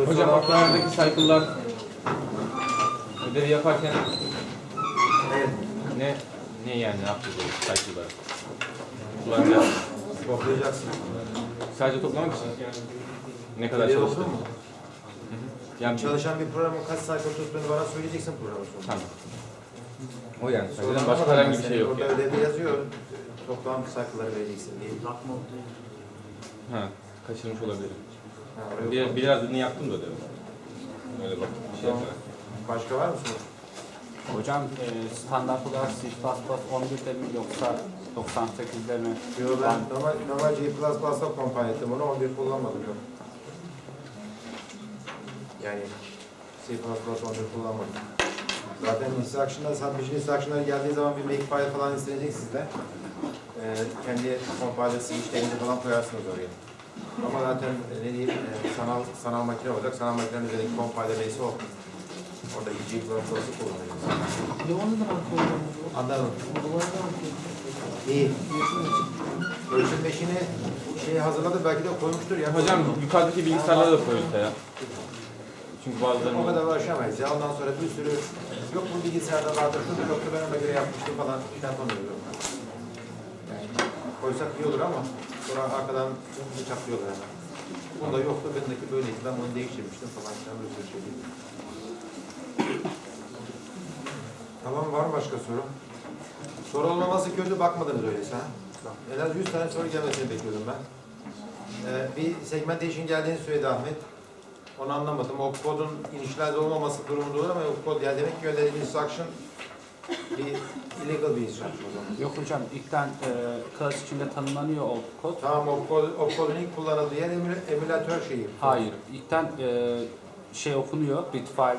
Hocam aklınızdaki cycle'lar ödevi yaparken Evet. ne yani ne yapacağız o cycle'ları? Kullanacağız. Toplayacaksın. Sadece toplamak için. Ne kadar Ödev çalıştın? okudun mu? Yani Çalışan bir programın kaç sayfa tuttuğunu bana söyleyeceksin programın sonunda. tamam. O yani. Sonra Başka anlamadım herhangi ben bir seni. şey yok Orada yani. ödevde yazıyor. Toplam sayfaları vereceksin diye. Ha, kaçırmış olabilirim. Ha, oraya Birazını yaptım da ödevi. Öyle bak. Bir şey yaparak. Başka var mı soru? Hocam standart olarak C++ 11'de mi yoksa 98'de mi? Yok, ben normal C++'da compile ettim onu, 11 kullanmadım yok. Yani C++ 11 kullanmadım. Zaten instruction'da, submission instruction'lar geldiği zaman bir makefile falan istenecek sizde. Kendi compiler switch'lerinizi falan koyarsınız oraya. Ama zaten ne diyeyim, sanal makine olacak. Sanal makinenin üzerindeki compiler neyse o. Oradaki G++'ı kullanacağız. Onu da ben koyuyorum. Anladım. Onu da ben koyuyorum. İyi. Ölçülmeşini hazırladı, belki de koymuştur ya. Hocam yukarıdaki bilgisayarlara da koyulsa ya. Çünkü bazılarını... O kadar uğraşamayız ya. Ondan sonra bir sürü yok bu bilgisayarda vardı, şurada yoktu, ben ona göre yapmıştım falan filan oluyor. Yani koysak iyi olur ama sonra arkadan bıçaklıyorlar hemen. Bunda yoktu, bendeki böyleydi, ben bunu değiştirmiştim falan filan bir sürü şey değil. Tamam, var mı başka soru? Soru olmaması kötü, bakmadınız öyleyse ha? En az 100 tane soru gelmesini bekliyordum ben. Bir segmentation geldiğini söyledi Ahmet. Onu anlamadım. O kodun initialize olmaması durumu doğru ama o kod yani demek ki gönderdiği instruction bir illegal bir instruction o zaman. Yok hocam ilkten class içinde tanımlanıyor o kod. Tamam, o kodun ilk kullanıldığı yer emülatör şeyi. Hayır. İlkten şey okunuyor, bit file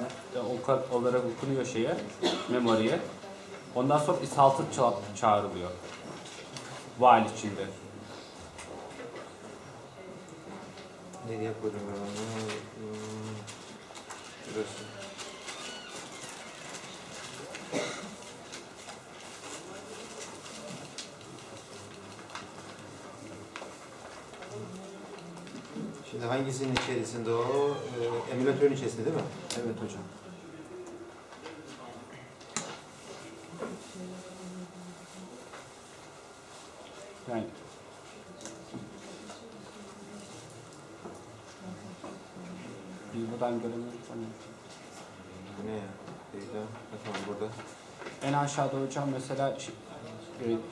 olarak okunuyor şeye, memory'e. Ondan sonra is6 çağrılıyor. While içinde. Nereye koydum ben onu? Şurası. Şimdi hangisinin içerisinde o? Emülatörün içerisinde değil mi? Evet hocam. Yani buradan göremiyoruz ama. Bu ne ya? Tamam, burada. En aşağıda hocam mesela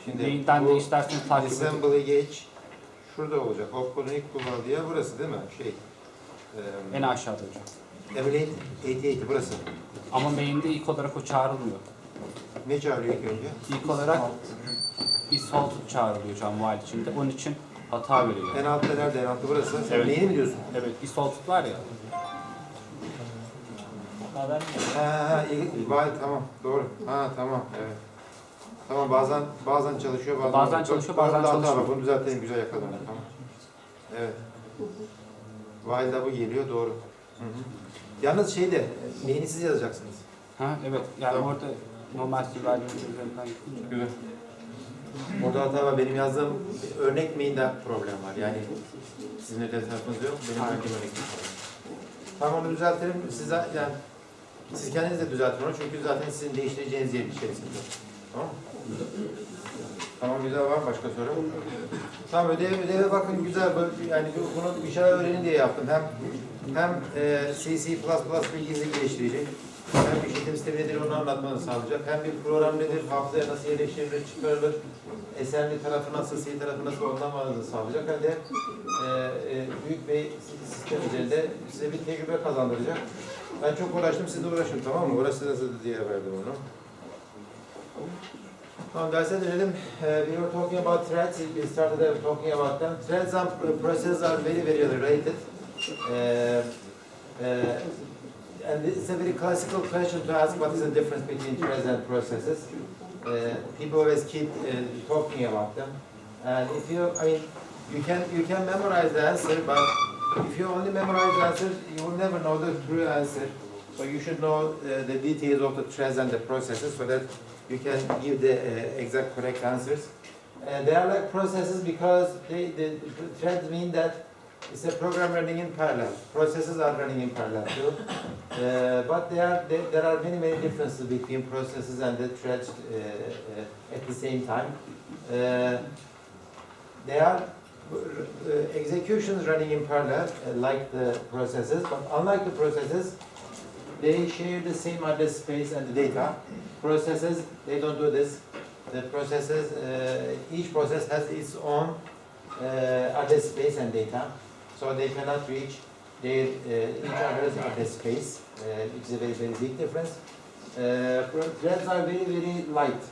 Şimdi neyinden de isterseniz takip edin. Assembly geç. Şurada olacak. Opkod'un ilk kullandığı yer burası değil mi? En aşağıda hocam. Emulate 88 burası. Ama main'de ilk olarak o çağrılmıyor. Ne çağırıyor ilk önce? İlk olarak is6 çağrılıyor hocam while içinde. Onun için hata veriyor. En altta nerede? En altta burası. Sen Evet. neyini mi diyorsun? Evet, is6 var ya. Tamam. Doğru. Tamam. Evet. Tamam, bazen çalışıyor, Bazen çalışıyor, bazen çalışmıyor. Bunu düzeltelim, güzel yakaladım. Tamam. Evet. While'da bu geliyor, doğru. Hı. Yalnız neyini siz yazacaksınız. Evet, yani Tamam. orada normal silverlerin üzerinden gidince. Güzel. Orada hata var. Benim yazdığım örnek main'de problem var. Yani sizin ödev tarafınız yok, benim örnek var. Tamam, onu düzeltelim. Siz kendiniz de düzeltin onu çünkü zaten sizin değiştireceğiniz yerin içerisinde. Tamam mı? Tamam, güzel, var mı başka soru? Tamam, ödeve bakın, güzel. Yani bunu bir şeyler öğrenin diye yaptım. Hem C++ bilginizi geliştirecek. Hem işletim sistemi nedir onu anlatmanızı sağlayacak. Hem bir program nedir, hafızaya nasıl yerleştirilir, çıkarılır, assembly tarafı nasıl, C tarafı nasıl anlamanızı sağlayacak. Hem de büyük bir sistem üzerinde size bir tecrübe kazandıracak. Ben çok uğraştım, siz de uğraşın, tamam mı? Orası nasıl diye verdim onu. Tamam, derse dönelim. We were talking about threads. We started talking about them. Threads and processes are very, very related. And it's a very classical question to ask: what is the difference between threads and processes? People always keep talking about them. And if you can memorize the answer, but if you only memorize the answer, you will never know the true answer. So you should know the details of the threads and the processes so that you can give the exact correct answers. They are like processes because the threads mean that It's a program running in parallel. Processes are running in parallel too. But there are many differences between processes and the threads at the same time. They are executions running in parallel like the processes, but unlike the processes, they share the same address space and the data. Processes, they don't do this. The processes, each process has its own address space and data, so they cannot reach their each other's address space, which is a very big difference. Threads are very light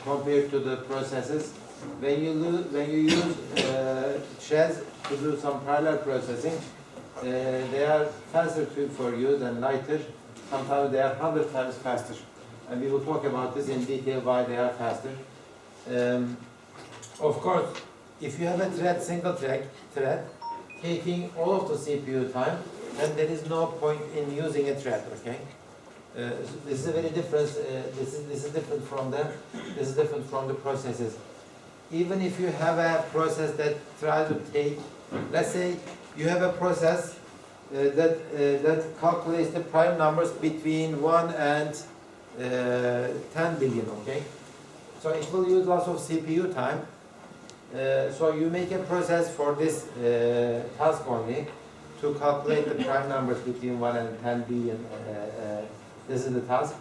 compared to the processes. When you use threads to do some parallel processing, they are faster for use and lighter. Sometimes they are 100 times faster, and we will talk about this in detail why they are faster. Of course, if you have a thread, single thread taking all of the CPU time, then there is no point in using a thread. Okay, this is a very different. This is different from the processes. Even if you have a process that tries to take, let's say you have a process that calculates the prime numbers between 1 and 10 billion. Okay, so it will use lots of CPU time. So you make a process for this task only to calculate the prime numbers between 1 and 10 billion. This is the task.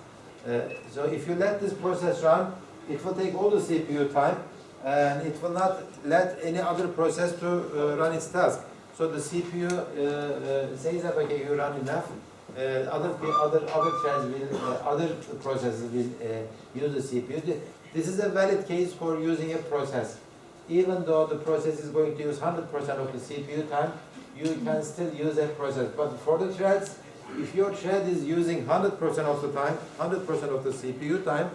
So if you let this process run, it will take all the CPU time, and it will not let any other process to run its task. So the CPU says that okay, you run enough. Other threads will, other processes will use the CPU. This is a valid case for using a process. Even though the process is going to use 100% of the CPU time, you can still use a process. But for the threads, if your thread is using 100% of the time, 100% of the CPU time,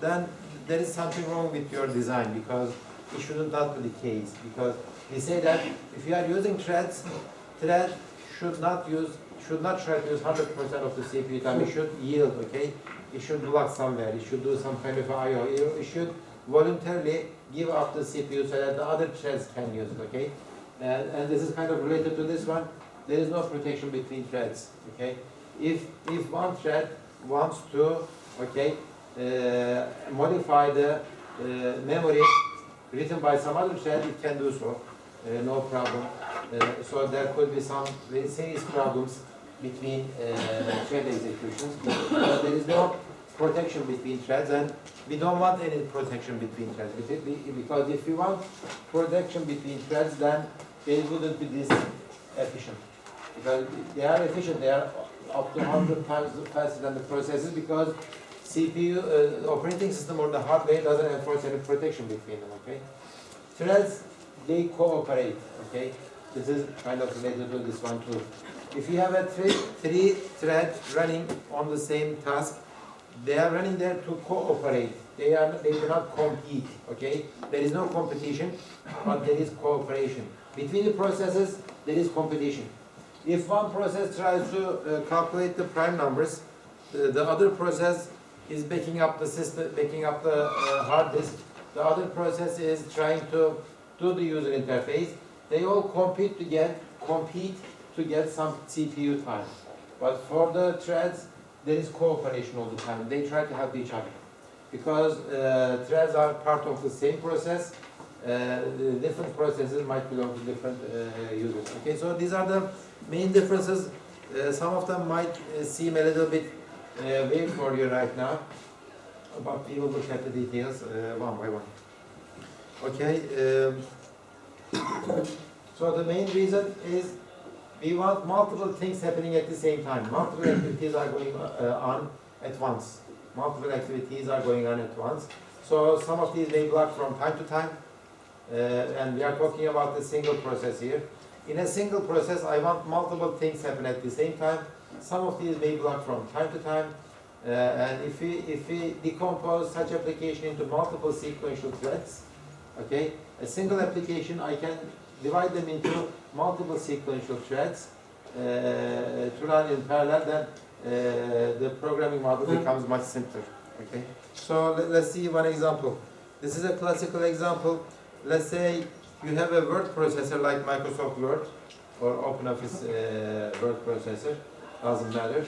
then there is something wrong with your design, because it should not be the case. Because we say that if you are using threads, thread should not try to use 100% of the CPU time. It should yield, okay? It should block somewhere. It should do some kind of I/O. It should voluntarily give up the CPU so that the other threads can use it, okay? And this is kind of related to this one. There is no protection between threads, okay? If one thread wants to, okay, modify the memory written by some other thread, it can do so, no problem. So there could be some very serious problems between thread executions, but there is no protection between threads, and we don't want any protection between threads, because if we want protection between threads, then they wouldn't be this efficient. Because they are efficient, they are up to 100 times faster than the processes, because CPU, operating system or the hardware doesn't enforce any protection between them, okay? Threads, they cooperate, okay? This is kind of related to this one too. If you have a three threads running on the same task, they are running there to cooperate. They do not compete, okay? There is no competition, but there is cooperation. Between the processes, there is competition. If one process tries to calculate the prime numbers, the other process is backing up the system, backing up the hard disk. The other process is trying to do the user interface. They all compete to get some CPU time. But for the threads, there is cooperation all the time. They try to help each other, because threads are part of the same process. The different processes might belong to different users. Okay, so these are the main differences. Some of them might seem a little bit vague for you right now, but we will look at the details one by one. Okay, so the main reason is we want multiple things happening at the same time. Multiple activities are going on at once. Multiple activities are going on at once. So some of these may block from time to time. And we are talking about the single process here. In a single process, I want multiple things happen at the same time. Some of these may block from time to time. And if we decompose such application into multiple sequential threads, okay, a single application, I can divide them into multiple sequential threads to run in parallel, then the programming model becomes much simpler. Okay, so let's see one example. This is a classical example. Let's say you have a word processor like Microsoft Word or OpenOffice word processor, doesn't matter.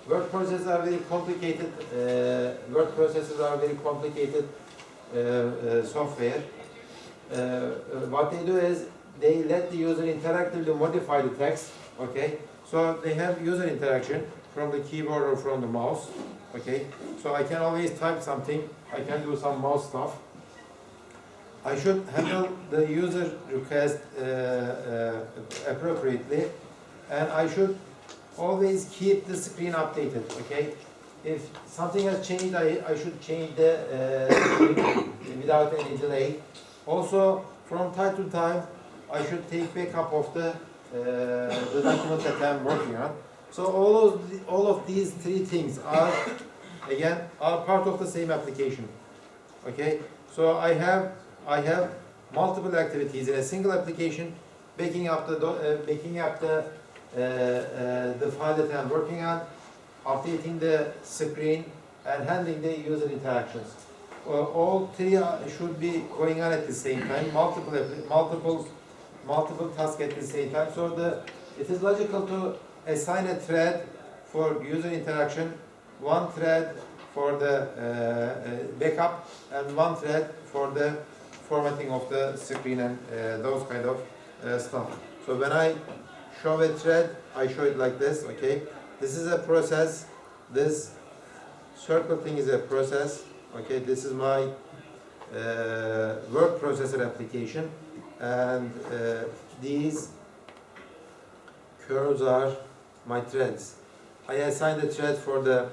Word processors are very complicated. Word processors are very complicated software. What they do is they let the user interactively modify the text. Okay, so they have user interaction from the keyboard or from the mouse. Okay, so I can always type something. I can do some mouse stuff. I should handle the user request appropriately, and I should always keep the screen updated. Okay, if something has changed, I should change the screen without any delay. Also, from time to time, I should take backup of the document that I'm working on. So all of these three things are part of the same application. Okay, so I have multiple activities in a single application, backing up the file that I'm working on, updating the screen, and handling the user interactions. All three should be going on at the same time, multiple tasks at the same time. So it is logical to assign a thread for user interaction, one thread for the backup, and one thread for the formatting of the screen and those kind of stuff. So when I show a thread, I show it like this. Okay, this is a process. This circle thing is a process. Okay, this is my word processor application, and these curves are my threads. I assign the thread for the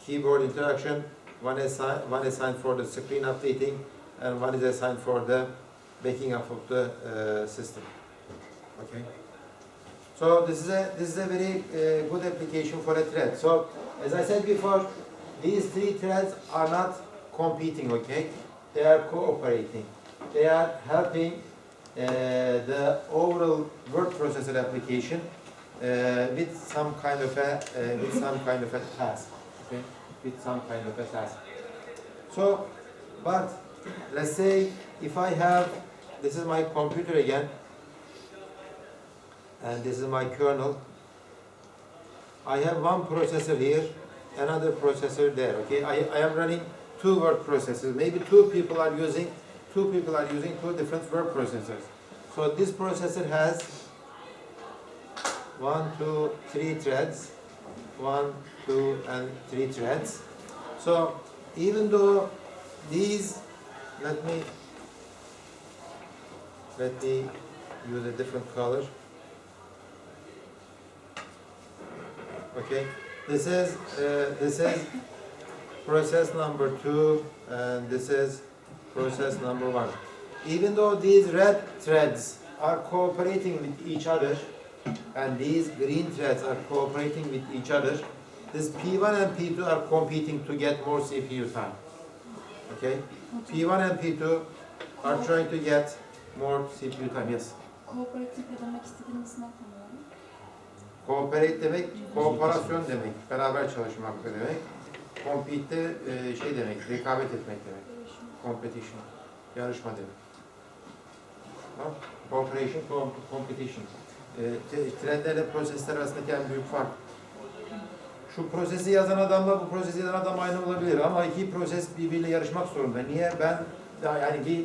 keyboard interaction, one assigned for the screen updating, and one is assigned for the backing up of the system. Okay. So this is a very good application for a thread. So as I said before, these three threads are not competing. Okay, they are cooperating. They are helping the overall word processor application with some kind of a task. Okay, with some kind of a task. So, but let's say if I have, this is my computer again, and this is my kernel. I have one processor here, another processor there. Okay, I am running two word processors. Maybe two people are using two different word processors. So this processor has 1, 2, 3 threads, 1, 2, and 3 threads. So even though these, let me use a different color. Okay, this is process number 2, and this is process number 1. Even though these red threads are cooperating with each other, and these green threads are cooperating with each other, this P1 and P2 are competing to get more CPU time. Okay, P1 and P2 are trying to get more CPU time. Yes. Kooperatif demek istediğiniz ne tanımlı? Cooperate demek, kooperasyon demek, beraber çalışmak demek. Compete de şey demek, rekabet etmek demek. Competition, yarışma demek. Tamam? Cooperation, competition. Trendlerle prosesler arasındaki en büyük fark. Şu prosesi yazan adamla bu prosesi yazan adam aynı olabilir ama iki proses birbiriyle yarışmak zorunda. Niye? Yani bir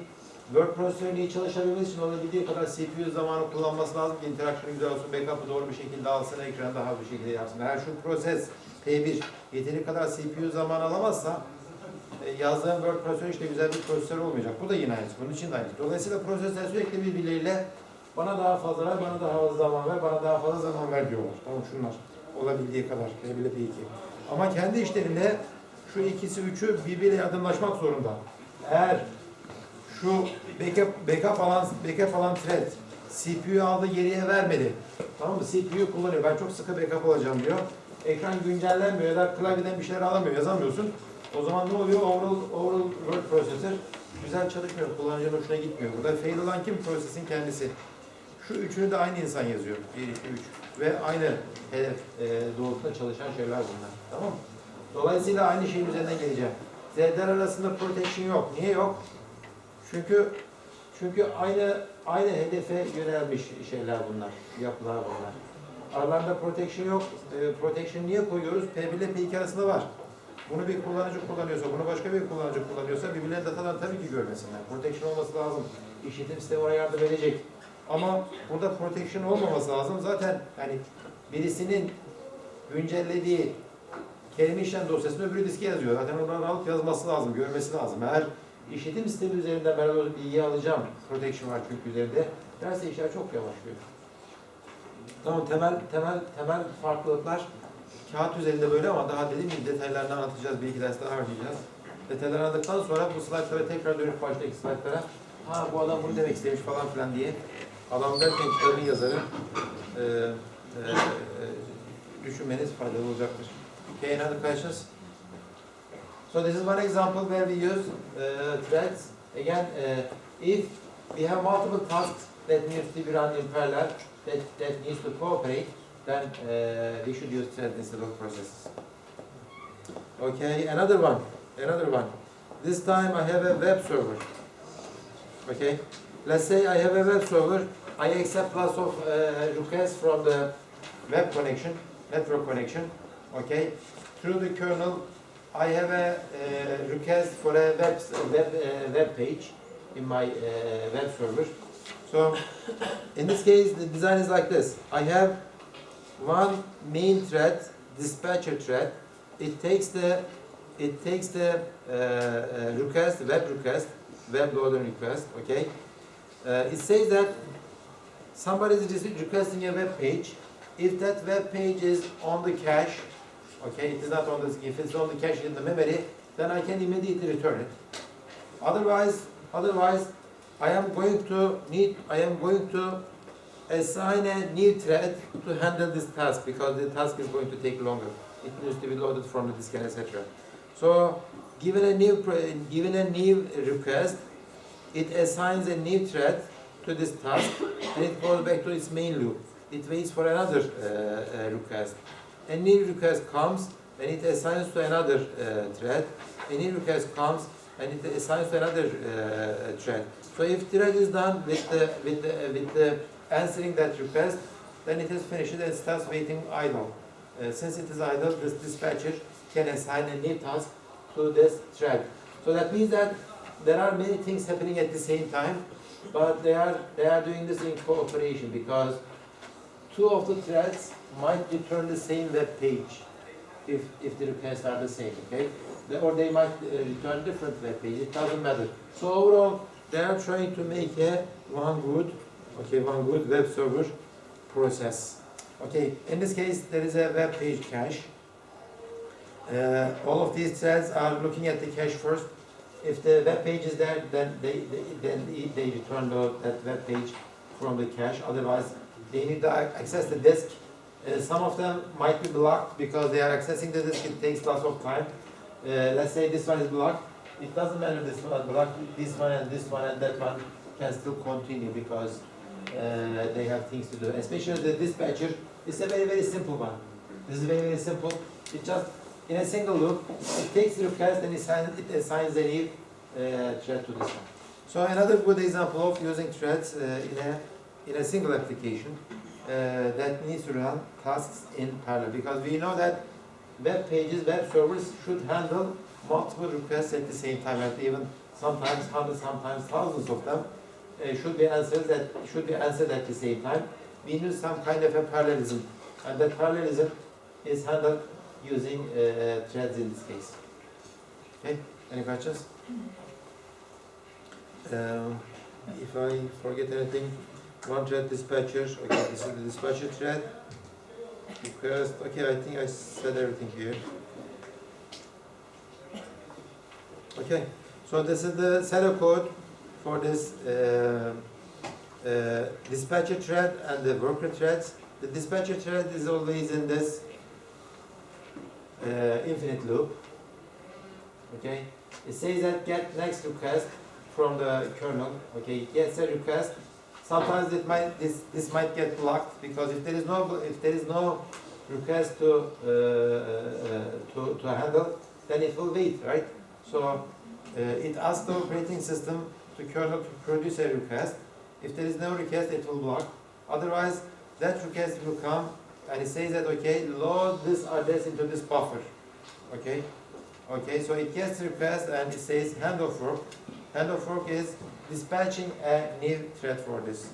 word prosesörün iyi çalışabilmesi için olabildiği kadar CPU zamanı kullanması lazım ki interaksiyonu güzel olsun, backup'ı doğru bir şekilde alsın, ekranı daha bir şekilde yapsın. Eğer şu proses P1 yeteri kadar CPU zaman alamazsa yazdığım word prosesör işte güzel bir prosesör olmayacak. Bu da yine aynısı. Bunun için de aynısı. Dolayısıyla prosesler sürekli birbirleriyle bana daha fazla ver, bana daha fazla zaman ver, bana daha fazla zaman ver diyorlar. Tamam, şunlar. Olabildiği kadar. P1. Ama kendi işlerinde şu ikisi üçü birbiriyle yardımlaşmak zorunda. Eğer şu backup alan thread CPU aldı geriye vermedi. Tamam mı? CPU kullanıyor. Ben çok sıkı backup alacağım diyor. Ekran güncellenmiyor ya da klavyeden bir şeyler alamıyor, yazamıyorsun. O zaman ne oluyor? Overall word processor güzel çalışmıyor. Kullanıcının hoşuna gitmiyor. Burada fail olan kim? Prosesin kendisi. Şu üçünü de aynı insan yazıyor. 1, 2, 3. Ve aynı hedef doğrultusunda çalışan şeyler bunlar. Tamam mı? Dolayısıyla aynı şeyin üzerinden geleceğim. Threadler arasında protection yok. Niye yok? Çünkü aynı hedefe yönelmiş şeyler bunlar, yapılar bunlar. Aralarında protection yok. Protection niye koyuyoruz? P1 ile P2 arasında var. Bunu bir kullanıcı kullanıyorsa, bunu başka bir kullanıcı kullanıyorsa birbirlerinin datadan tabii ki görmesinler. Protection olması lazım. İşletim sistemi ona yardım edecek. Ama burada protection olmaması lazım. Zaten yani birisinin güncellediği kelime işlem dosyasını öbürü diske yazıyor. Zaten onların alıp yazması lazım, görmesi lazım. Eğer işletim sistemi üzerinden ben o bilgiyi alacağım, protection var çünkü üzerinde, derse işler çok yavaşlıyor. Tamam, temel farklılıklar kağıt üzerinde böyle ama daha dediğim gibi detaylarını anlatacağız, bir iki ders daha harcayacağız. Detayları anladıktan sonra bu slaytlara tekrar dönüp baştaki slaytlara ha bu adam bunu demek istemiş falan filan diye adam derken kitabın yazarı düşünmeniz faydalı olacaktır. Okay, another questions? So this is one example where we use threads. Again, if we have multiple tasks that needs to be run in parallel, that needs to cooperate, then we should use threads instead of processes. Okay, another one. This time I have a web server. Okay, let's say I have a web server. I accept lots of requests from the web connection, network connection. Okay, through the kernel, I have a request for a web page in my web server. So, in this case, the design is like this. I have one main thread, dispatcher thread. It takes the request, web loader request. Okay. It says that somebody is requesting a web page. If that web page is on the cache, okay, it is not on the. If it's on the cache in the memory, then I can immediately return it. Otherwise, I am going to assign a new thread to handle this task because the task is going to take longer. It needs to be loaded from the disk and etc. So, given a new request, it assigns a new thread to this task and it goes back to its main loop. It waits for another request. A new request comes and it assigns to another thread. A new request comes and it assigns to another thread. So if thread is done with the answering that request, then it is finished and it starts waiting idle. Since it is idle, this dispatcher can assign a new task to this thread. So that means that there are many things happening at the same time, but they are doing this in cooperation because two of the threads might return the same web page if the requests are the same, okay? Or they might return different web page. It doesn't matter. So overall, they are trying to make one good web server process. Okay, in this case, there is a web page cache. All of these threads are looking at the cache first. If the web page is there, then they return that web page from the cache. Otherwise, they need to access the disk. Some of them might be blocked because they are accessing the disk. It takes lots of time. Let's say this one is blocked. It doesn't matter this one is blocked. This one and that one can still continue because they have things to do. Especially the dispatcher. It's a very simple one. This is very simple. It just in a single loop, it takes the request and it assigns a new thread to this one. So another good example of using threads in a single application that needs to run tasks in parallel, because we know that web pages, web servers should handle multiple requests at the same time, and even sometimes hundreds, sometimes thousands of them should be answered at the same time. We need some kind of a parallelism, and that parallelism is handled using threads in this case. Okay, any questions? If I forget anything, one thread dispatcher, okay, this is the dispatcher thread. Request, okay, I think I said everything here. Okay, so this is the setup code for this dispatcher thread and the worker threads. The dispatcher thread is always in this infinite loop. Okay, it says that get next request from the kernel. Okay, it gets a request. Sometimes this might get blocked because if there is no request to handle, then it will wait, right? So it asks the operating system to kernel to produce a request. If there is no request, it will block. Otherwise, that request will come and it says that, okay, load this address into this buffer. Okay? Okay, so it gets the request and it says handoff work. Handoff work is dispatching a new thread for this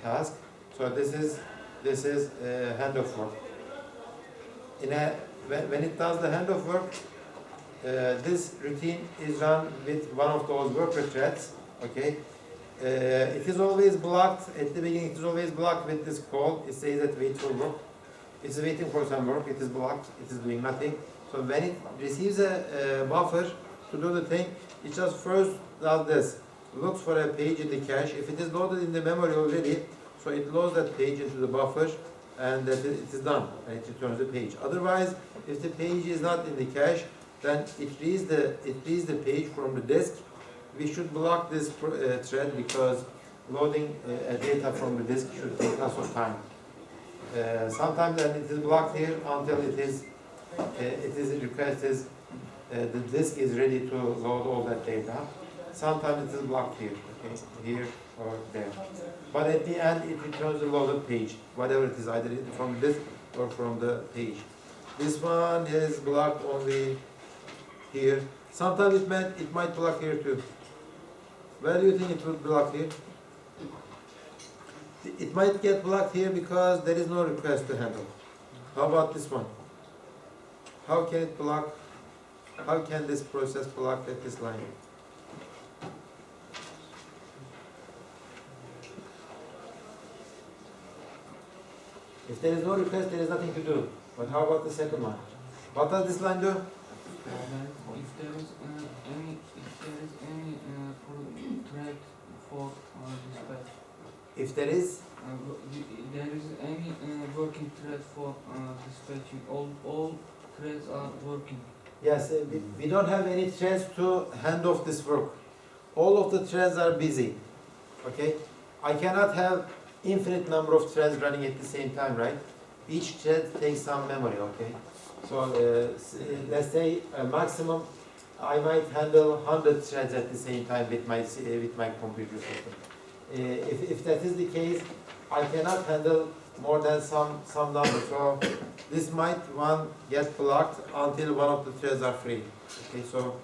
task. So this is handoff work. When it does the handoff work, this routine is run with one of those worker threads. Okay, it is always blocked at the beginning. It is always blocked with this call. It says that wait for work. It is waiting for some work. It is blocked. It is doing nothing. So when it receives a buffer to do the thing, it just first does this. Looks for a page in the cache. If it is loaded in the memory already, so it loads that page into the buffer, and that it is done, and it returns the page. Otherwise, if the page is not in the cache, then it reads the page from the disk. We should block this thread because loading data from the disk should take lots of time. Sometimes then it is blocked here until it is requested the disk is ready to load all that data. Sometimes it is blocked here, okay, here or there. But at the end, it returns the loaded page, whatever it is, either from the disk or from the page. This one is blocked only here. Sometimes it might block here too. Where do you think it would block here? It might get blocked here because there is no request to handle. How about this one? How can it block? How can this process block at this line? If there is no request, there is nothing to do. But how about the second one? What does this line do? If there is any thread for dispatch. If there is, there is any working thread for dispatching. All threads are working. yes, we don't have any threads to hand off this work. All of the threads are busy. Okay? I cannot have infinite number of threads running at the same time, right? Each thread takes some memory, okay? So let's say maximum, I might handle 100 threads at the same time with my computer system. If that is the case, I cannot handle more than some number. So this might get blocked until one of the threads are free. Okay, so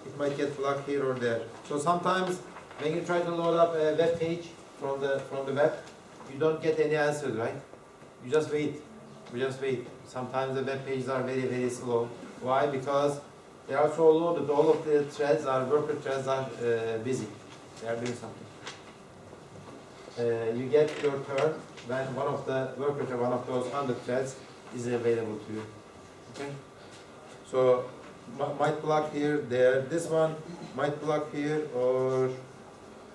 it might get blocked here or there. So sometimes when you try to load up a web page from the web, you don't get any answers, right? You just wait. We just wait. Sometimes the web pages are very, very slow. Why? Because they are so loaded. All of the threads, worker threads are busy. They are doing something. You get your turn when one of the workers, one of those 100 threads is available to you. Okay? So might block here, there. This one might block here or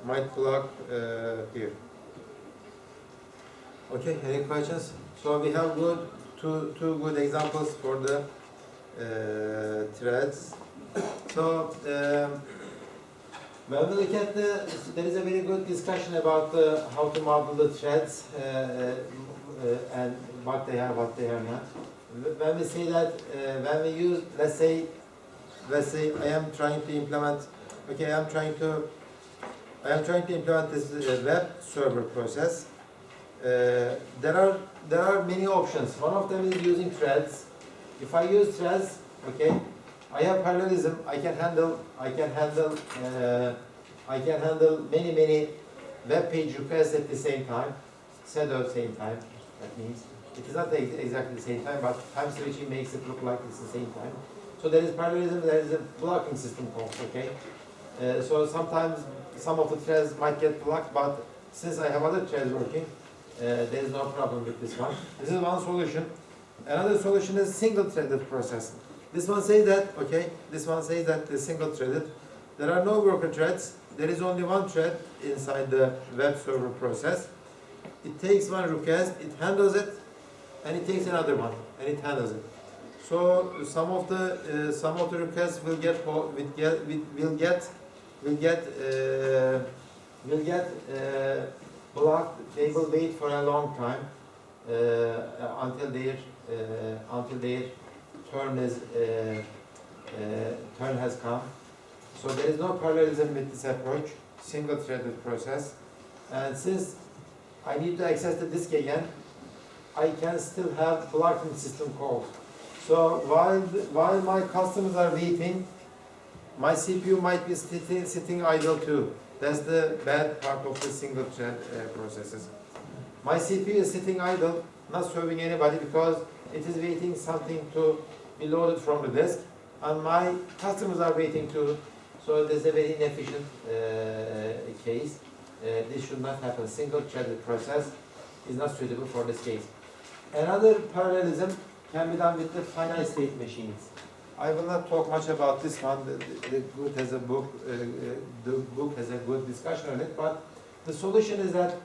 might block here. Okay, any questions? So we have two good examples for the threads. So when we look at there is a very good discussion about how to model the threads and what they are not. When we say that, when we use, let's say I am trying to implement, okay, I am trying to implement this web server process. There are many options. One of them is using threads. If I use threads, okay, I have parallelism. I can handle many web page requests at the same time, pseudo same time. That means it is not exactly the same time, but time switching makes it look like it's the same time. So there is parallelism. There is a blocking system called. Okay, so sometimes some of the threads might get blocked, but since I have other threads working, there is no problem with this one. This is one solution. Another solution is single-threaded process. This one says that, okay, this one says that the single-threaded. There are no worker threads. There is only one thread inside the web server process. It takes one request, it handles it, and it takes another one, and it handles it. So some of the requests will get blocked. They will wait for a long time until their turn has come. So there is no parallelism with this approach. single threaded process. And since I need to access the disk again, I can still have blocking system calls. So while my customers are waiting, my CPU might be sitting idle too. That's the bad part of the single thread processes. My CPU is sitting idle, not serving anybody because it is waiting something to be loaded from the disk, and my customers are waiting too. So there's a very inefficient case. This should not happen. Single threaded process is not suitable for this case. Another parallelism can be done with the finite state machines. I will not talk much about this one. The book has a good discussion on it. But the solution is that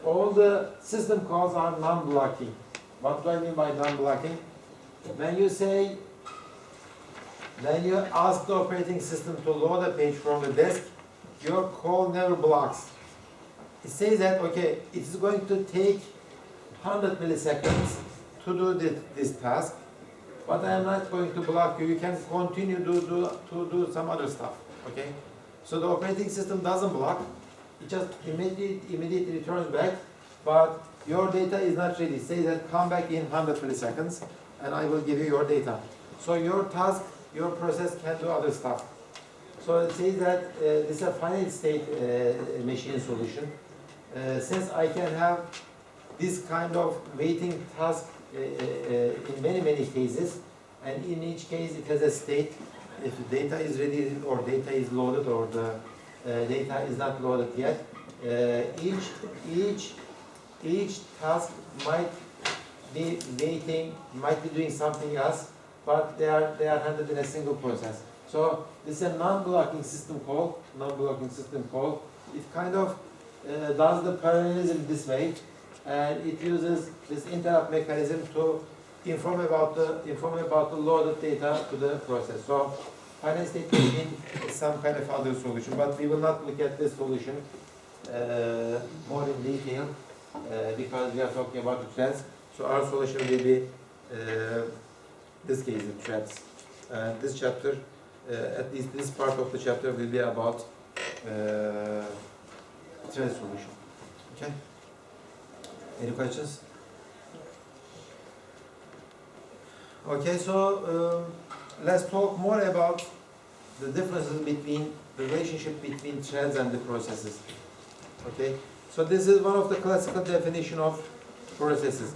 all the system calls are non-blocking. What do I mean by non-blocking? When you ask the operating system to load a page from the disk, your call never blocks. It says that, okay, it is going to take 100 milliseconds to do this task, but I am not going to block you. You can continue to do some other stuff, okay? So the operating system doesn't block. It just immediately returns back, but your data is not ready. Say that come back in 100 milliseconds, and I will give you your data. So your task, your process can do other stuff. So it says that this is a finite state machine solution. Since I can have this kind of waiting task in many cases, and in each case it has a state. If the data is ready or data is loaded or the data is not loaded yet, each task might be waiting, might be doing something else, but they are handled in a single process. So this is a non-blocking system call. Non-blocking system call. It kind of does the parallelism this way, and it uses this interrupt mechanism to inform about the loaded data to the process. So finite state machine is some kind of other solution, but we will not look at this solution more in detail because we are talking about the threads. So our solution will be this case, the threads. This chapter, at least this part of the chapter, will be about thread solution. Okay. Any questions? Okay, so let's talk more about the differences between the relationship between threads and the processes. Okay, so this is one of the classical definition of processes.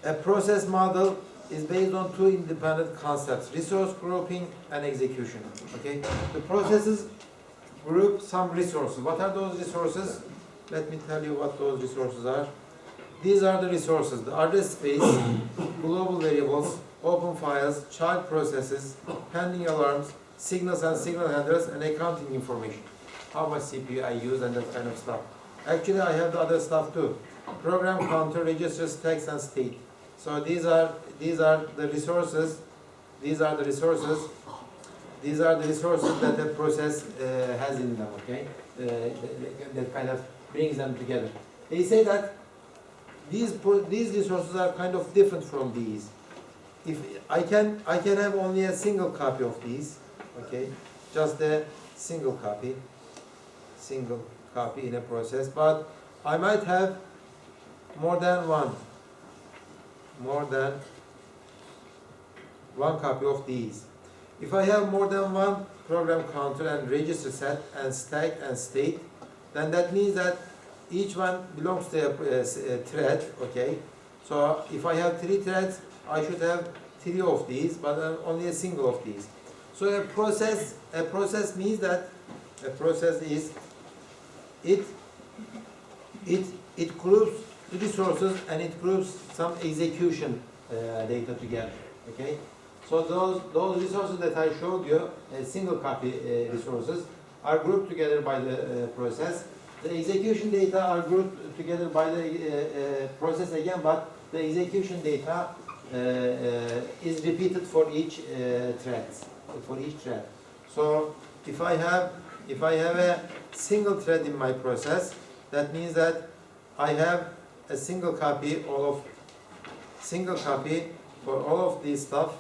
A process model is based on two independent concepts: resource grouping and execution. Okay, the processes group some resources. What are those resources? Let me tell you what those resources are. These are the resources: the address space, global variables, open files, child processes, pending alarms, signals and signal handlers, and accounting information. How much CPU I use and that kind of stuff. Actually, I have the other stuff too. Program counter, registers, text, and state. So these are the resources. These are the resources that the process has in them. Okay, that kind of brings them together. They say that these resources are kind of different from these. If I can have only a single copy of these, okay, just a single copy in a process, but I might have more than one copy of these. If I have more than one program counter and register set and stack and state, then that means that each one belongs to a thread, okay? So if I have 3 threads, I should have 3 of these, but only a single of these. So a process means that a process is it groups the resources and it groups some execution data together, okay? So those resources that I showed you, single copy resources, are grouped together by the process. The execution data are grouped together by the process again, but the execution data is repeated for each thread. So if I have a single thread in my process, that means that I have a single copy for all of these stuff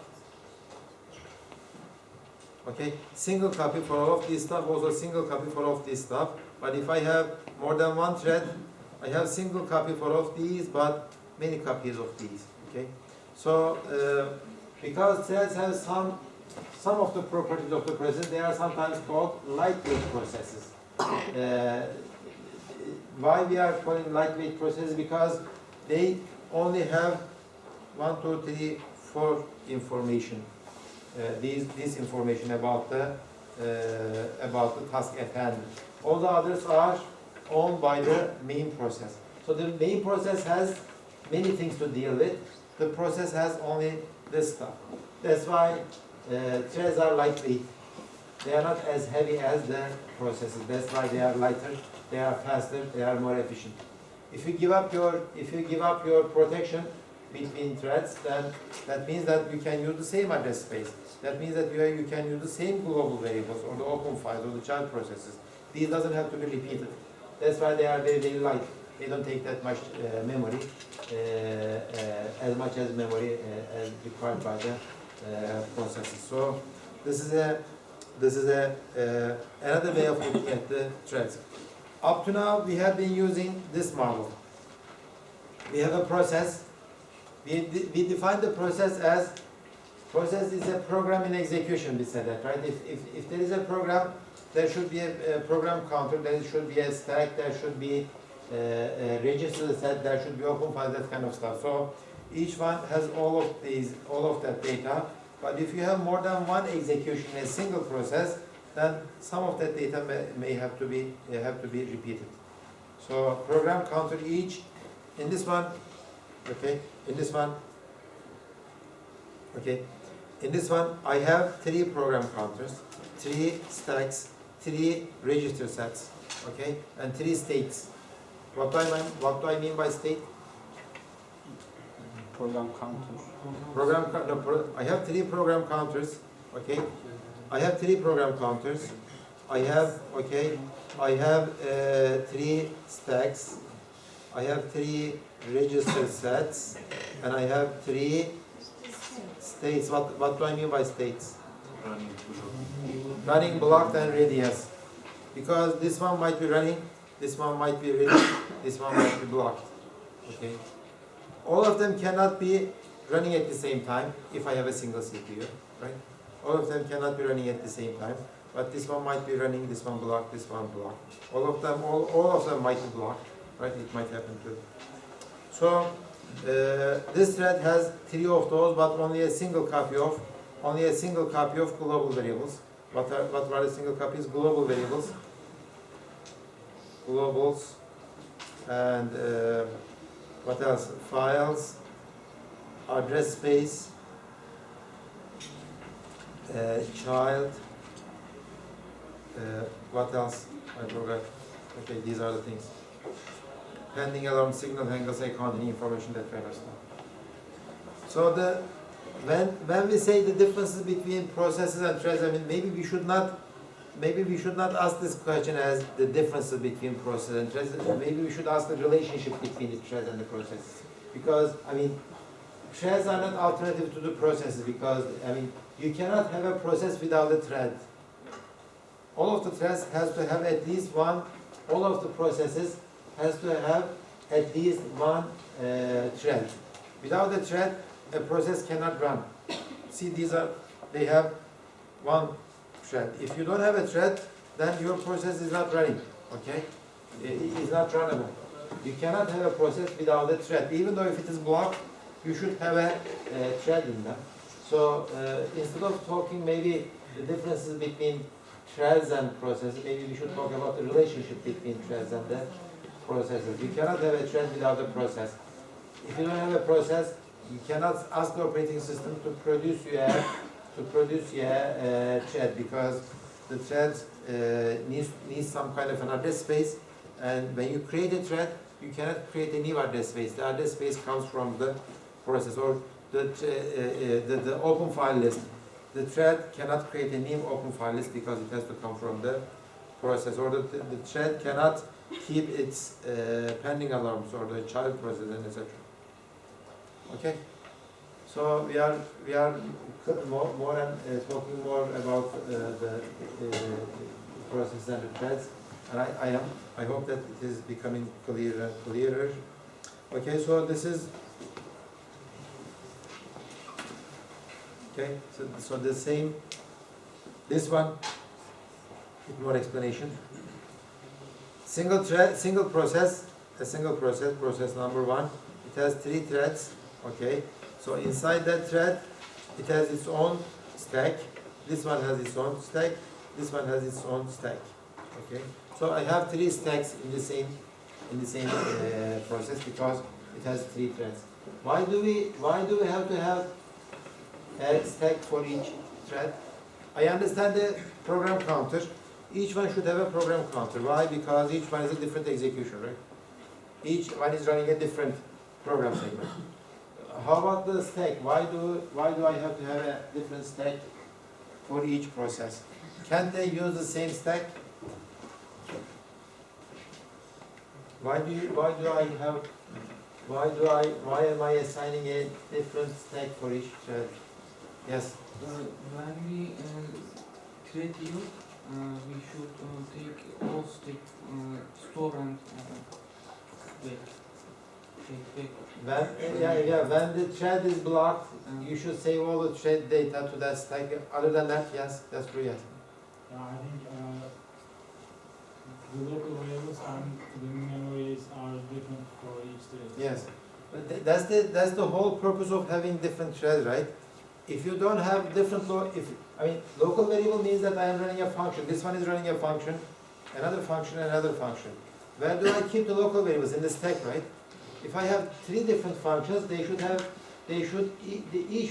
Okay, single copy for all of this stuff, also single copy for all of this stuff. But if I have more than one thread, I have single copy for all of these, but many copies of these. Okay, so because threads have some of the properties of the process, they are sometimes called lightweight processes. Why we are calling lightweight processes? Because they only have 1, 2, 3, 4 information. This information about the task at hand. All the others are owned by the main process. So the main process has many things to deal with. The process has only this stuff. That's why threads are lightweight. They are not as heavy as the processes. That's why they are lighter, they are faster, they are more efficient. If you give up your protection between threads, then that means that you can use the same address space. That means that you can use the same global variables or the open files or the child processes. These doesn't have to be repeated. That's why they are very, very light. They don't take that much memory, as much as memory as required by the processes. So this is another way of looking at the threads. Up to now, we have been using this model. We have a process. We define the process as process is a program in execution. We said that, right? If there is a program, there should be a program counter. There should be a stack. There should be a register set. There should be open file, that kind of stuff. So each one has all of that data. But if you have more than one execution in a single process, then some of that data may have to be repeated. So program counter each in this one, okay. In this one, okay. In this one, I have 3 program counters, 3 stacks, 3 register sets, okay, and 3 states. What do I mean by state? Program counter. I have 3 program counters, okay. I have 3 program counters. I have 3 stacks. I have 3 register sets, and I have 3 states. What do I mean by states? Running, blocked, and ready, yes. Because this one might be running, this one might be ready, this one might be blocked. Okay. All of them cannot be running at the same time if I have a single CPU, right? All of them cannot be running at the same time. But this one might be running, this one blocked, this one blocked. All of them might be blocked, right? It might happen too. So this thread has 3 of those, but only a single copy of global variables. What are the single copies? Global variables, globals, and what else? Files, address space, child. What else? I forgot. Okay, these are the things. Pending alarm, signal, handles, accounting information, that kind of stuff. So when we say the differences between processes and threads, I mean maybe we should not ask this question as the differences between processes and threads. Maybe we should ask the relationship between the threads and the processes. Because I mean threads are not alternative to the processes, because I mean you cannot have a process without a thread. All of the threads has to have at least one, all of the processes has to have at least one thread. Without a thread, a process cannot run. See, they have one thread. If you don't have a thread, then your process is not running, okay? It is not runnable. You cannot have a process without a thread. Even though if it is blocked, you should have a thread in them. So instead of talking maybe the differences between threads and processes, maybe we should talk about the relationship between threads and the processes. You cannot have a thread without a process. If you don't have a process, you cannot ask the operating system to produce you a thread, because the thread needs some kind of an address space, and when you create a thread, you cannot create a new address space. The address space comes from the process or the open file list. The thread cannot create a new open file list because it has to come from the process, or the thread cannot keep its pending alarms or the child process and etc. Okay, So we are more and talking more about the process and the threads, and I hope that it is becoming clearer and clearer. Okay, so this is okay. So the same. This one with more explanation. Single thread, single process. A single process. Process number 1. It has 3 threads. Okay. So inside that thread, it has its own stack. This one has its own stack. This one has its own stack. Okay. So I have 3 stacks in the same process because it has 3 threads. Why do we have to have a stack for each thread? I understand the program counter. Each one should have a program counter. Why? Because each one is a different execution, right? Each one is running a different program segment. How about the stack? Why do I have to have a different stack for each process? Can't they use the same stack? Why am I assigning a different stack for each thread? Yes. When we create you, we should take all stick store and take. When the thread is blocked, you should save all the thread data to that stack. Other than that, yes, that's true, yes. I think the local variables and the memories are different for each thread. Yes, but that's the whole purpose of having different threads, right? If you don't have different local variable means that I am running a function. This one is running a function, another function, another function. Where do I keep the local variables? In the stack, right? If I have 3 different functions, each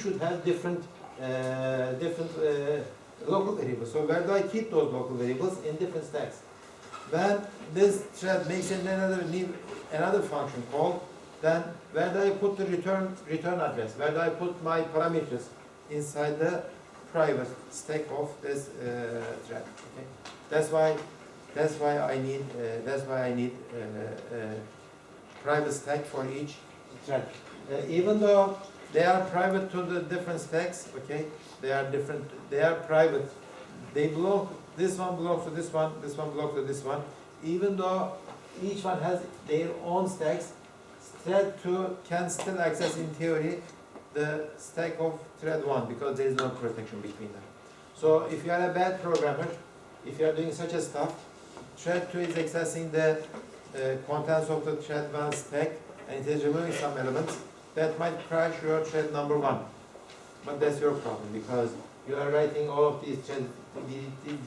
should have different local variables. So where do I keep those local variables? In different stacks. When this thread makes another function call, then where do I put the return address? Where do I put my parameters? Inside the private stack of this thread. Okay, that's why I need private stack for each thread. Even though they are private to the different stacks, okay, they are different. They are private. They belong. This one belongs to this one. This one belongs to this one. Even though each one has their own stacks, thread 2 can still access, in theory, the stack of thread 1 because there is no protection between them. So if you are a bad programmer, if you are doing such a stuff, thread 2 is accessing the contents of the thread 1 stack and it is removing some elements that might crash your thread number 1. But that's your problem because you are writing all of these threads,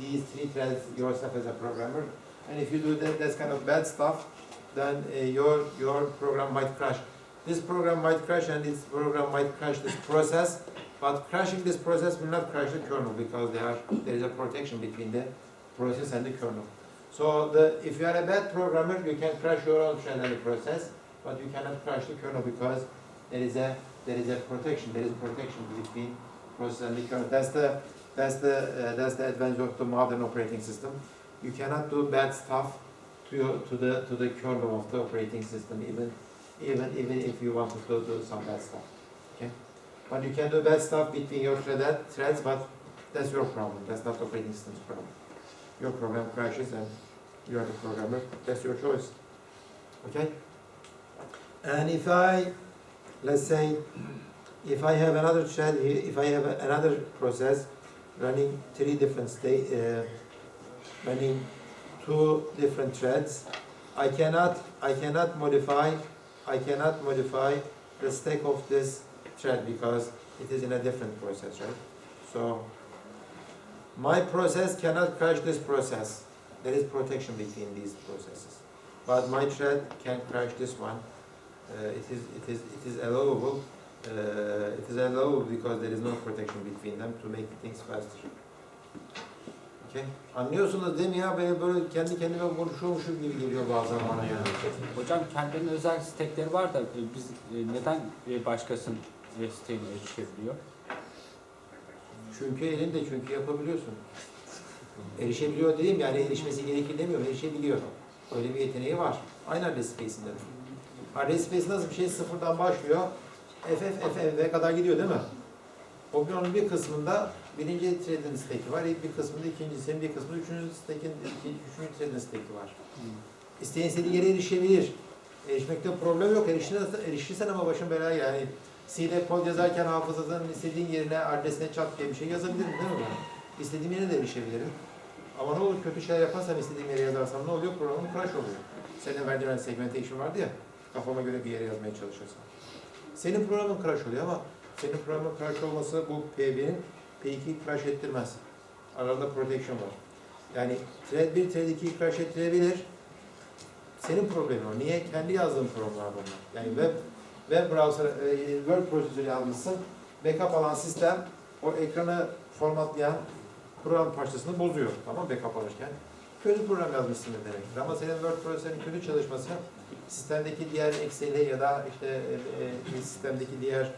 these 3 threads yourself as a programmer. And if you do that's kind of bad stuff, then your program might crash. This program might crash and this program might crash this process, but crashing this process will not crash the kernel because there is a protection between the process and the kernel. So if you are a bad programmer, you can crash your own thread and the process, but you cannot crash the kernel because there is a protection. There is protection between process and the kernel. That's the advantage of the modern operating system. You cannot do bad stuff to the kernel of the operating system, even if you want to do some bad stuff. Okay, but you can do bad stuff between your threads, but that's your problem. That's not the operating system's problem. Your program crashes and you are the programmer. That's your choice. Okay. And let's say, if I have another thread here, if I have another process running 3 different running 2 different threads, I cannot modify the stack of this thread because it is in a different process, right? So my process cannot crash this process. There is protection between these processes, but my thread can crash this one. It is allowable. It is allowable because there is no protection between them to make things faster. Okay. Anlıyorsunuz değil mi ya? Böyle kendi kendime konuşuyormuşum gibi geliyor bazen bana yani. Hocam kendilerinin özel stekleri var da biz neden başkasının steğine erişebiliyor? Çünkü yapabiliyorsun. Erişebiliyor dediğim yani erişmesi gerekir demiyorum, erişebiliyor. Öyle bir yeteneği var. Aynı REST Space'inde de. REST Space nasıl bir şey? Sıfırdan başlıyor. FFF'e kadar gidiyor değil mi? Onun bir kısmında birinci thread'in stack'i var, bir kısmında ikincisinin, bir kısmında üçüncü thread'in stack'i var. İsteyen istediği yere erişebilir. Erişmekte problem yok. Erişirsen ama başın belaya yani. C'de kod yazarken hafızanın istediğin yerine, adresine çat diye bir şey yazabilirim değil mi ben? İstediğim yere de erişebilirim. Ama ne olur kötü şeyler yaparsam, istediğim yere yazarsam ne oluyor? Programım crash oluyor. Senin verdiğin segmentation vardı ya, kafama göre bir yere yazmaya çalışırsam. Senin programın crash oluyor ama senin programın crash olması bu P1'in P2'yi crash ettirmez. Arada protection var. Yani thread 1, thread 2'yi crash ettirebilir. Senin problemin o. Niye? Kendi yazdığın programlar bunlar. Yani web browser, word prosesörü yazmışsın. Backup alan sistem o ekranı formatlayan program parçasını bozuyor. Tamam, backup alırken. Kötü program yazmışsın demektir. Ama senin word prosesörünün kötü çalışması sistemdeki diğer Excel'i ya da işte sistemdeki diğer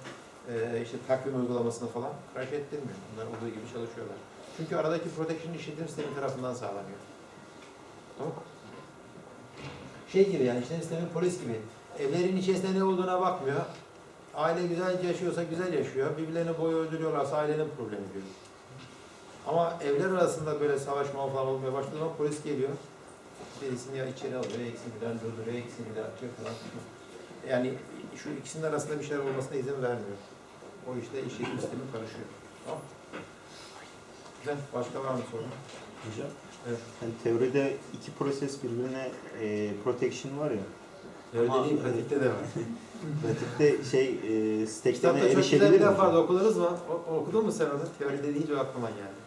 işte takvim uygulamasını falan crash ettirmiyor. Bunlar olduğu gibi çalışıyorlar. Çünkü aradaki protection işletim sistemi tarafından sağlanıyor. Tamam. Şey gibi yani işletim sistemi polis gibi. Evlerin içerisinde ne olduğuna bakmıyor. Aile güzel yaşıyorsa güzel yaşıyor. Birbirlerini boyu öldürüyorlarsa ailenin problemi diyor. Ama evler arasında böyle savaşma falan olmaya başladığı zaman polis geliyor. Birisini ya içeri alıyor, ikisini birden durduruyor, ikisini birden açıyor falan. Yani şu ikisinin arasında bir şeyler olmasına izin vermiyor. O işte işletim sistemi karışıyor. Tamam. Güzel. Başka var mı sorun? Hocam, Evet. yani teoride iki proses birbirine protection var ya. Öyle değil, pratikte de var. Pratikte stack'lerine Kitapta çok güzel erişebilir bir mi? laf vardı, okudunuz mu? Okudun mu sen onu? Teoride deyince aklıma geldi.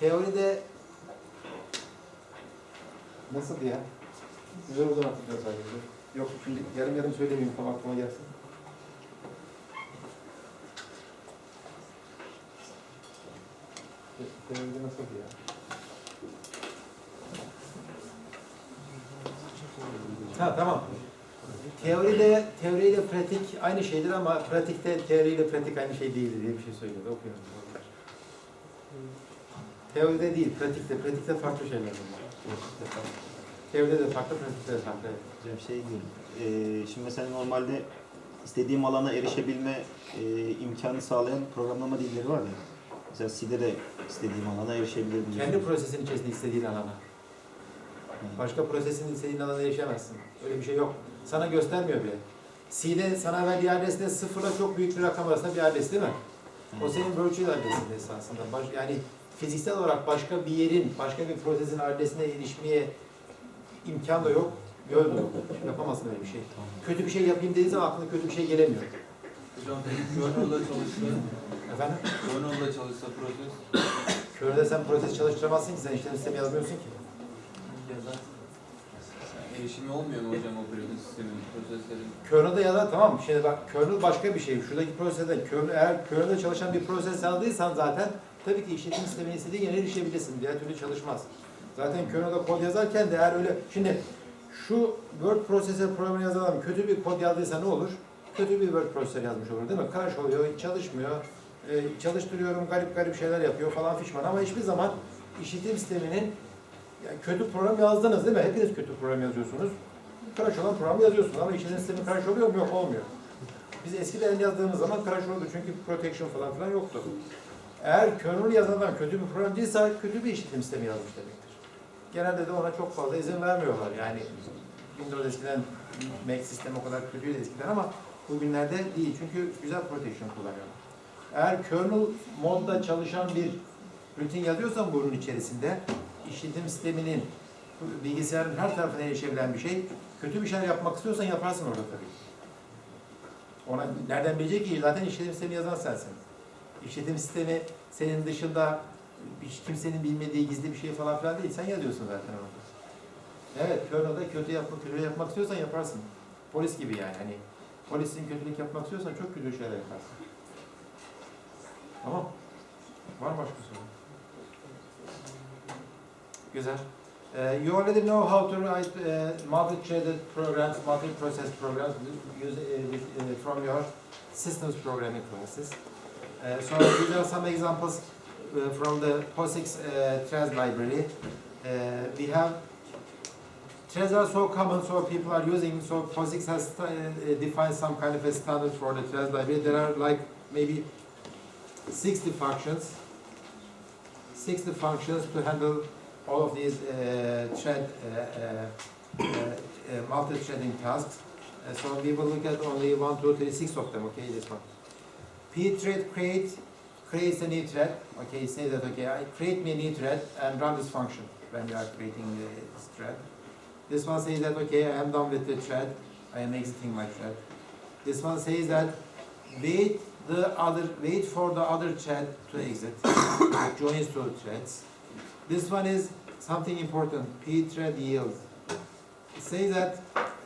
Teoride nasıl ya? Güzel oradan hatırlıyor sadece. Yok şimdi yarım söylemeyeyim, tam aklıma gelsin. Teoride nasıl ya? Ha tamam. Teoriyle pratik aynı şeydir ama pratikte teoriyle pratik aynı şey değildir diye bir şey söylüyordu. Okuyorum. Teoride değil, pratikte farklı şeyler var. Teoride de farklı, pratikte de farklı. Hocam diyorum, şimdi mesela normalde istediğim alana erişebilme imkanı sağlayan programlama dilleri var ya. Mesela C'de de istediğim alana erişebilirim. Kendi prosesin içerisinde istediğin alana. Başka prosesin istediğin alana erişemezsin. Öyle bir şey yok. Sana göstermiyor bile. C'de sana verdiği adresle sıfırla çok büyük bir rakam arasında bir adres değil mi? O senin virtual adresin esasında. Yani fiziksel olarak başka bir yerin, başka bir prosesin adresine erişmeye imkan da yok, yol da yok. Yapamazsın öyle bir şey. Kötü bir şey yapayım dediği zaman aklına kötü bir şey gelemiyor. Hocam kernel'da çalışsa, Efendim? kernel'da çalışsa proses. Kernel'de sen proses çalıştıramazsın ki, sen işletim sistemi yazmıyorsun ki. Erişimi olmuyor mu hocam operating sistemin, proseslerin? Kernel'de ya da tamam, şimdi bak kernel başka bir şey. Şuradaki prosesde, eğer kernel'de çalışan bir proses yazdıysan zaten tabii ki işletim sistemine istediğin yere erişebilirsin. Diğer türlü çalışmaz. Zaten kernel'de kod yazarken de eğer öyle, şimdi şu word processor programını yazan adam kötü bir kod yazdıysa ne olur? Kötü bir word processor yazmış olur değil mi? Crash oluyor, çalışmıyor, çalıştırıyorum, garip şeyler yapıyor falan fişman ama hiçbir zaman işletim sisteminin yani kötü program yazdınız değil mi? Hepiniz kötü program yazıyorsunuz. Crash olan programı yazıyorsunuz ama işletim sistemi crash oluyor mu? Yok, olmuyor. Biz eskiden yazdığımız zaman crash oldu çünkü protection falan filan yoktu. Eğer kernel yazan adam kötü bir programcıysa kötü bir işletim sistemi yazmış demektir. Genelde de ona çok fazla izin vermiyorlar. Yani Windows eskiden, Mac sistemi o kadar kötüydü eskiden ama bugünlerde değil. Çünkü güzel protection kullanıyorlar. Eğer kernel modda çalışan bir rutin yazıyorsan bunun içerisinde işletim sisteminin bilgisayarın her tarafına erişebilen bir şey, kötü bir şeyler yapmak istiyorsan yaparsın orada tabii. Ona nereden bilecek ki? Zaten işletim sistemi yazan sensin. İşletim sistemi senin dışında hiç kimsenin bilmediği gizli bir şey falan filan değil. Sen yazıyorsun zaten orada. Evet, kernel'da kötü yapmak istiyorsan yaparsın. Polis gibi yani. Hani polisin kötülük yapmak istiyorsan çok kötü şeyler yaparsın. Tamam. Var mı başka soru? Güzel. You already know how to write multi-threaded programs, multi-process programs from your systems programming classes. So these are some examples from the POSIX thread library. We have threads are so common, so people are using, so POSIX has defined some kind of a standard for the threads library. There are like maybe 60 functions to handle all of these multi-threading tasks. So we will look at only 1, 2, 3, 6 of them. Okay, this one. pthread creates a new thread. Okay, say that, okay, I create me a new thread and run this function when you are creating this thread. This one says that, okay, I am done with the thread, I am exiting my thread. This one says that wait for the other thread to exit. It joins two threads. This one is something important, pthread yield. It says that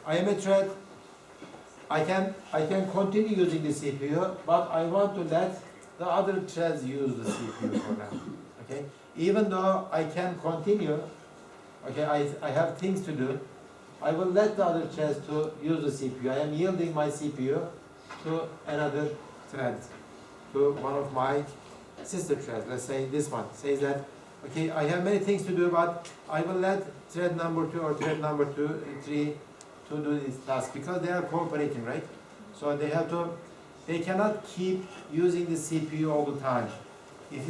I am a thread, I can continue using the CPU, but I want to let the other threads use the CPU for now. Okay? Even though I can continue, okay, I have things to do, I will let the other threads to use the CPU. I am yielding my CPU to another thread, to one of my sister threads. Let's say this one says that, okay, I have many things to do, but I will let thread number 2 or thread number 3 to do this task because they are cooperating, right? So they cannot keep using the CPU all the time. If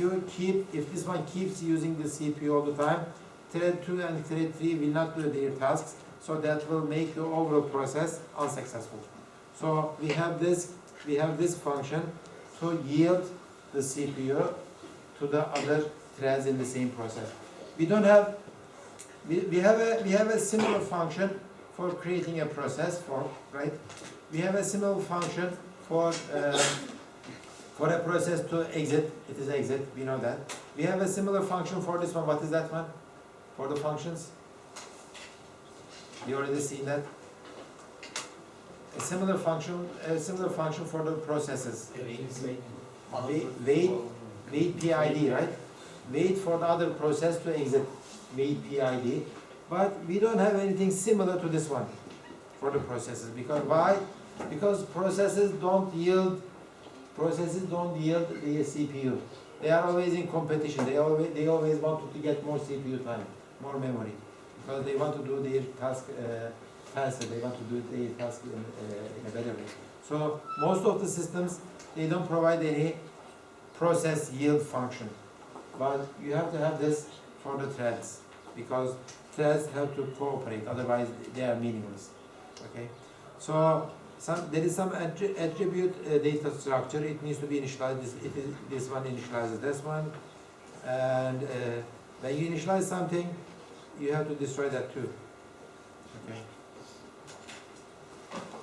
this one keeps using the CPU all the time, thread 2 and thread 3 will not do their tasks, so that will make the overall process unsuccessful. So we have this function to yield the CPU to the other threads in the same process. We have a similar function for creating a process right? We have a similar function for a process to exit. It is exit, we know that. We have a similar function for this one. What is that one? For the functions? You already seen that? A similar function for the processes. Wait PID, right? Wait for the other process to exit. Wait PID. But we don't have anything similar to this one for the processes. Because why? Because processes don't yield the CPU. They are always in competition. They always want to get more CPU time, more memory, because they want to do their task faster. They want to do their task in a better way. So most of the systems, they don't provide any process yield function, but you have to have this for the threads because threads have to cooperate. Otherwise, they are meaningless. Okay, so there is some attribute data structure. It needs to be initialized. This one initializes this one, and when you initialize something, you have to destroy that too. Okay.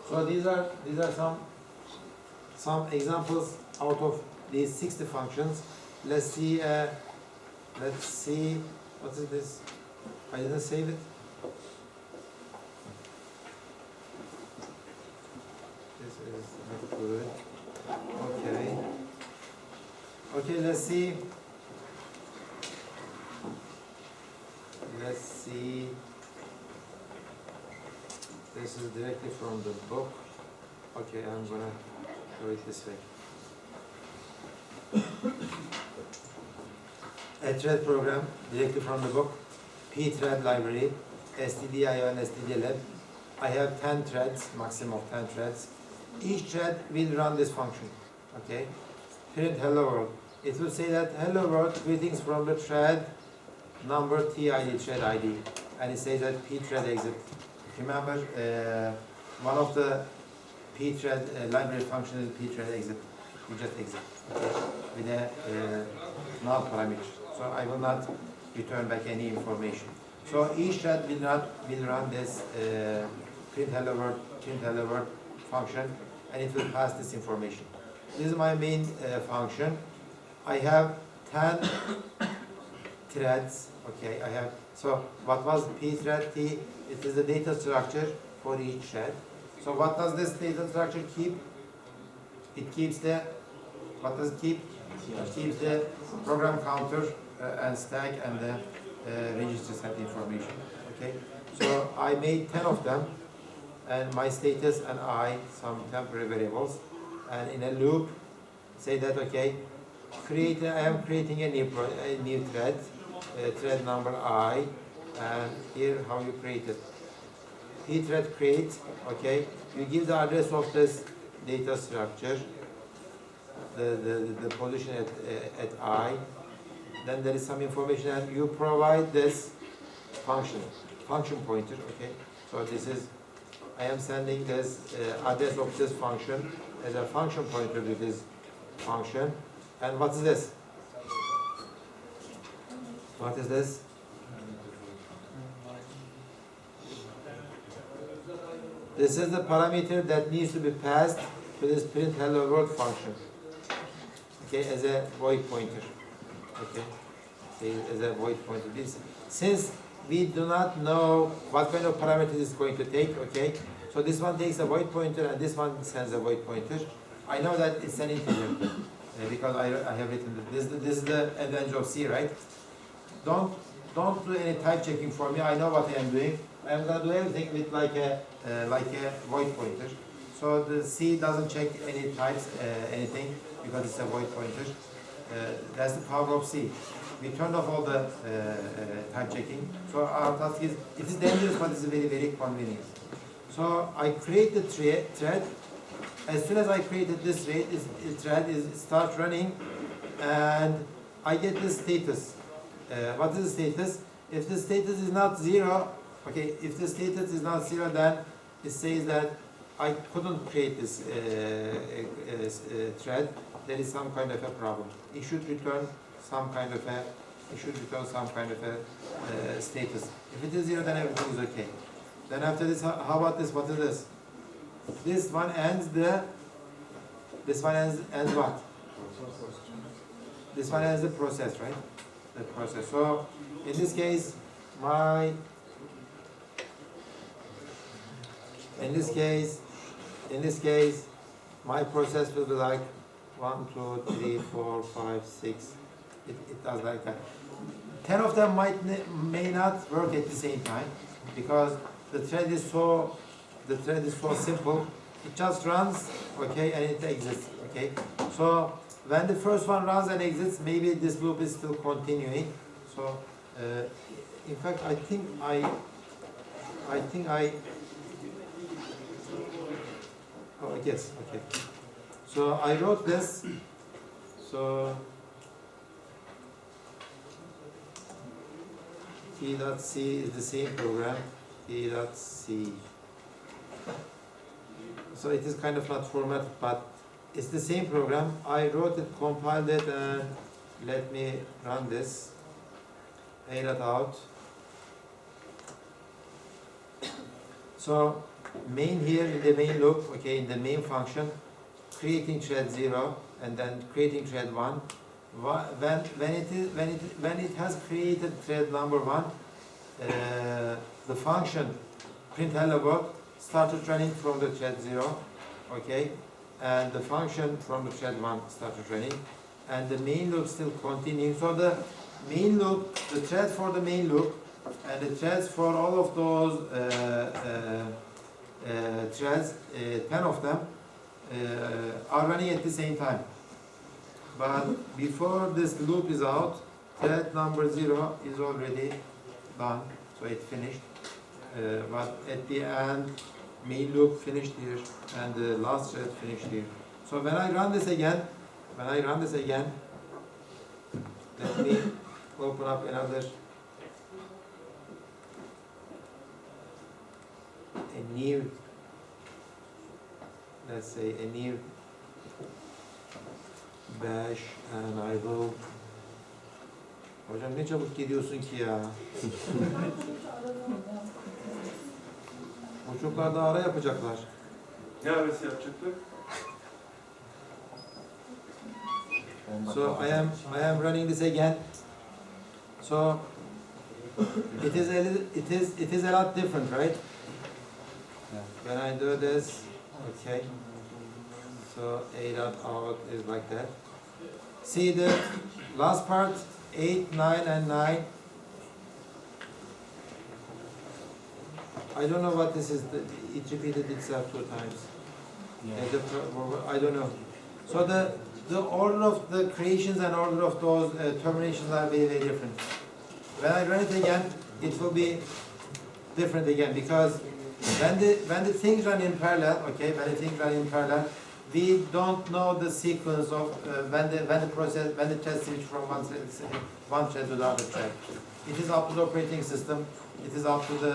So these are some examples out of these 60 functions. Let's see what is this? I didn't save it. This is not good. Okay, let's see. This is directly from the book. Okay, I'm gonna do it this way. A thread program directly from the book. pthread library, stdio and stdlib. I have 10 threads, maximum of 10 threads. Each thread will run this function. Okay. Print hello world. It will say that hello world, greetings from the thread number TID, thread ID. And it says that pthread exit. Remember, one of the pthread library function is pthread exit. You just exit, okay, with a null parameter. So I will not return back any information. So each thread will run this print hello world function, and it will pass this information. This is my main function. I have 10 threads. Okay, so what was pthread T? It is the data structure for each thread. So what does this data structure keep? It keeps what does it keep? It keeps the program counter and stack and the register set information. Okay, so I made 10 of them, and my status and some temporary variables, and in a loop say that, okay, I am creating a new thread, thread number I, and here how you create it. pthread create, okay, you give the address of this data structure, the position at I, then there is some information and you provide this function pointer, okay. So this is, I am sending this address of this function as a function pointer to this function. And what is this? What is this? This is the parameter that needs to be passed to this print hello world function. Okay, as a void pointer. Okay, see, as a void pointer. This, since we do not know what kind of parameter it's going to take, okay, so this one takes a void pointer and this one sends a void pointer. I know that it's an integer because I have written this. This is the advantage of C, right? Don't do any type checking for me. I know what I am doing. I am going to do everything with like a void pointer. So the C doesn't check any types, anything, because it's a void pointer. That's the power of C. We turned off all the type checking. So our task is, it is dangerous, but it's very, very convenient. So I create the thread. As soon as I created this thread, it starts running, and I get the status. What is the status? If the status is not 0, okay, if the status is not 0, then it says that I couldn't create this thread. There is some kind of a problem. It should return some kind of a, status. If it is 0, then everything is okay. Then after this, how about this? What is this? This one ends what? This one ends the process, right? The process. So in this case, my process will be like 1, 2, 3, 4, 5, 6. It does like that. 10 of them may not work at the same time because the thread is so simple. It just runs, okay, and it exits, okay. So when the first one runs and exits, maybe this loop is still continuing. So in fact, I think I. Oh yes, okay. So I wrote this. So T.C is the same program. T.C. So it is kind of not formatted, but it's the same program. I wrote it, compiled it, and let me run this. A that out. So main here in the main loop, okay, in the main function, creating thread 0 and then creating thread 1. When it has created thread number 1, the function print hello world started running from the thread 0, okay, and the function from the thread 1 started running, and the main loop still continuing. So the main loop, the thread for the main loop, and the threads for all of those threads, 10 of them, are running at the same time. But before this loop is out, thread number 0 is already done, so it finished. But at the end, main loop finished here, and the last thread finished here. So when I run this again, let me open up another, let's say a new bash, and I will. Hocam ne çabuk gidiyorsun ki ya. O çocuklar da ara yapacaklar. Ne arası yapacaklar? So I am running this again. So it is a lot different, right? When I do this, okay. So A dot out is like that. See the last part, 8, 9, and 9. I don't know what this is. It repeated itself 2 times. Yeah. I don't know. So the order of the creations and order of those terminations are very, very different. When I run it again, it will be different again because when the things run in parallel, okay, when the things run in parallel, we don't know the sequence of when the test switch from one thread to the other thread. It is up to the operating system. It is up to the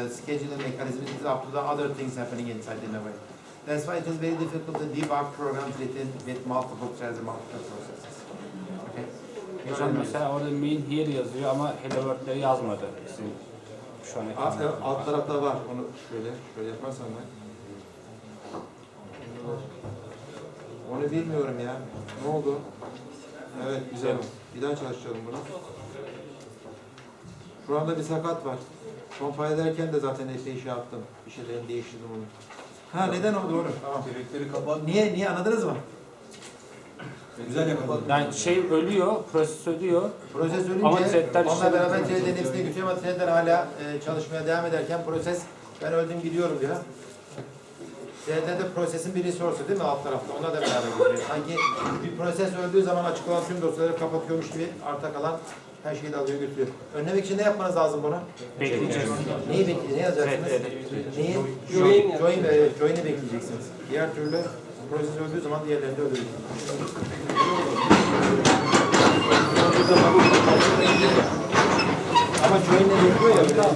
scheduling mechanism. It is up to the other things happening inside in a way. That's why it is very difficult to debug programs written with multiple threads and multiple processes. Okay. Hocam mesela orada main here yazıyor ama hello world'leri yazmadı. Sizin şu an Alt tarafta var. Onu şöyle yaparsan ben. Onu bilmiyorum ya. Ne oldu? Evet, güzel. Bir daha çalışalım bunu. Şu anda bir sakat var. Compile ederken de zaten epey şey yaptım. Bir şeylerini değiştirdim onu. Ha, neden o? Doğru. Tamam. Direkleri kapat. Niye anladınız mı? Güzel yakaladım. Yani şey ölüyor, proses ölüyor. Proses Ama ölünce threadler onunla işte- beraber threadlerin hepsine götürüyor ama threadler hala çalışmaya devam ederken proses ben öldüm gidiyorum diyor. Threadler de prosesin bir resource'u değil mi alt tarafta? Ona da beraber gidiyor. Sanki bir proses öldüğü zaman açık olan tüm dosyaları kapatıyormuş gibi arta kalan her şeyi de alıyor götürüyor. Önlemek için ne yapmanız lazım bunu? Bekleyeceğiz. Neyi bekleyeceksiniz? Ne yazacaksınız? Neyi? Join'i bekleyeceksiniz. Diğer türlü proses öldüğü zaman diğerlerini de öldürürsünüz.